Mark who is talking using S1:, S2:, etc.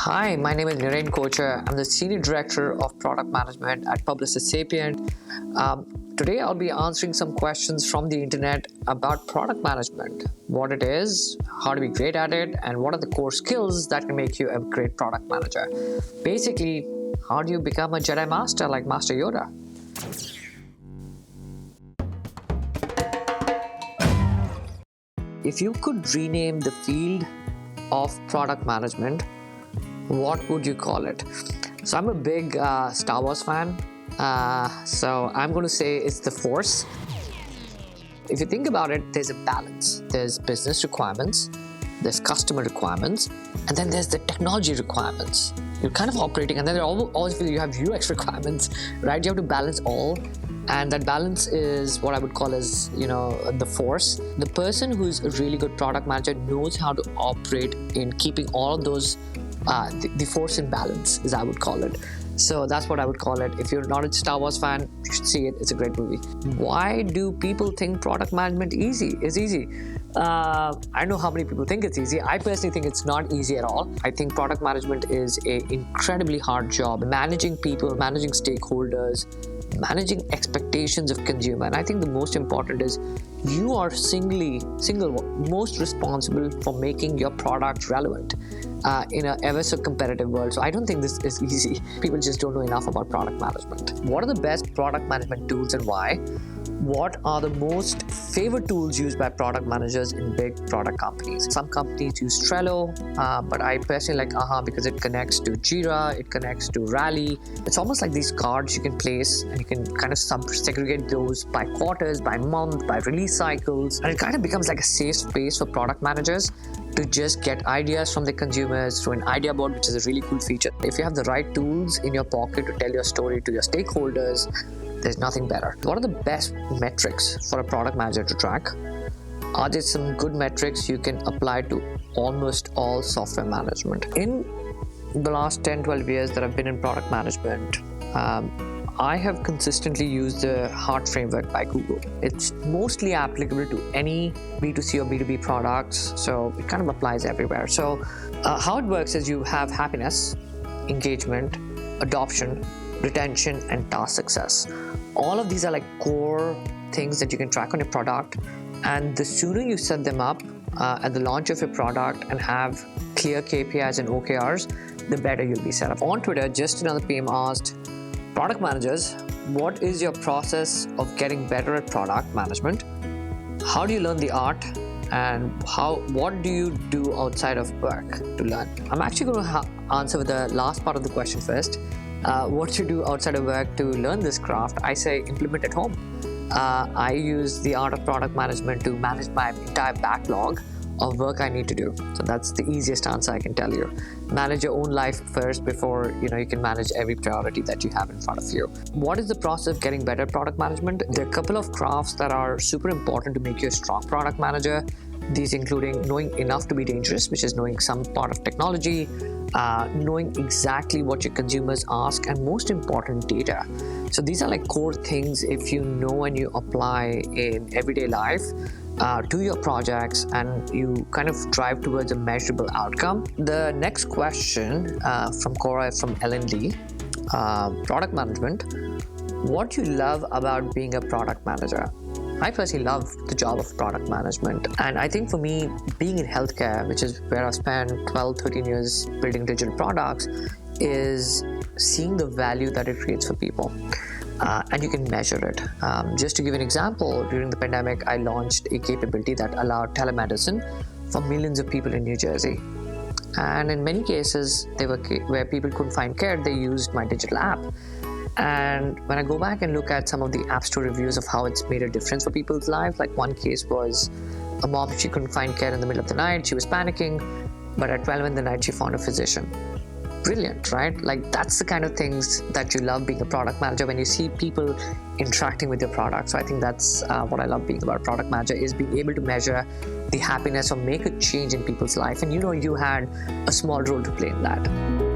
S1: Hi, my name is Niren Kochhar. I'm the Senior Director of Product Management at Publicis Sapient. Today, I'll be answering some questions from the internet about product management, what it is, how to be great at it, and what are the core skills that can make you a great product manager. Basically, how do you become a Jedi Master like Master Yoda? If you could rename the field of product management, what would you call it? So I'm a big Star Wars fan, so I'm going to say it's the Force. If you think about it, there's a balance. There's business requirements, there's customer requirements, and then there's the technology requirements. You're kind of operating, and then always you have UX requirements, right? You have to balance all, and that balance is what I would call as, the Force. The person who's a really good product manager knows how to operate in keeping all of those the force in balance, as I would call it. So that's what I would call it. If you're not a Star Wars fan, you should see it. It's a great movie. Why do people think product management is easy? I know how many people think it's easy. I personally think it's not easy at all. I think product management is an incredibly hard job. Managing people, managing stakeholders, managing expectations of consumer. And I think the most important is you are most responsible for making your product relevant in an ever so competitive world. So I don't think this is easy. People just don't know enough about product management. What are the best product management tools and why? What are the most favorite tools used by product managers in big product companies? Some companies use Trello, but I personally like Aha because it connects to Jira, it connects to Rally. It's almost like these cards you can place, and you can kind of segregate those by quarters, by month, by release cycles, and it kind of becomes like a safe space for product managers to just get ideas from the consumers through an idea board, which is a really cool feature. If you have the right tools in your pocket to tell your story to your stakeholders, there's nothing better. What are the best metrics for a product manager to track? Are there some good metrics you can apply to almost all software management? In the last 10-12 years that I've been in product management, I have consistently used the HEART framework by Google. It's mostly applicable to any B2C or B2B products, so it kind of applies everywhere. So how it works is you have happiness, engagement, adoption, retention, and task success. All of these are like core things that you can track on your product, and the sooner you set them up at the launch of your product and have clear KPIs and OKRs, the better you'll be set up. On Twitter, just another PM asked, product managers, what is your process of getting better at product management? How do you learn the art? And what do you do outside of work to learn? I'm actually going to answer the last part of the question first. What you do outside of work to learn this craft? I say implement at home. I use the art of product management to manage my entire backlog of work I need to do. So that's the easiest answer I can tell you. Manage your own life first before you can manage every priority that you have in front of you. What is the process of getting better at product management? There are a couple of crafts that are super important to make you a strong product manager. These including knowing enough to be dangerous, which is knowing some part of technology, knowing exactly what your consumers ask, and most important, data. So these are like core things if you know and you apply in everyday life to your projects, and you kind of drive towards a measurable outcome. The next question from Cora from Ellen Lee, product management. What do you love about being a product manager? I personally love the job of product management, and I think for me, being in healthcare, which is where I've spent 12-13 years building digital products, is seeing the value that it creates for people. And you can measure it. Just to give an example, during the pandemic, I launched a capability that allowed telemedicine for millions of people in New Jersey. And in many cases, where people couldn't find care, they used my digital app. And when I go back and look at some of the App Store reviews of how it's made a difference for people's lives, like one case was a mom, she couldn't find care in the middle of the night, she was panicking, but at 12 in the night, she found a physician. Brilliant, right? Like that's the kind of things that you love being a product manager, when you see people interacting with your product. So I think that's what I love being about a product manager, is being able to measure the happiness or make a change in people's life. And you had a small role to play in that.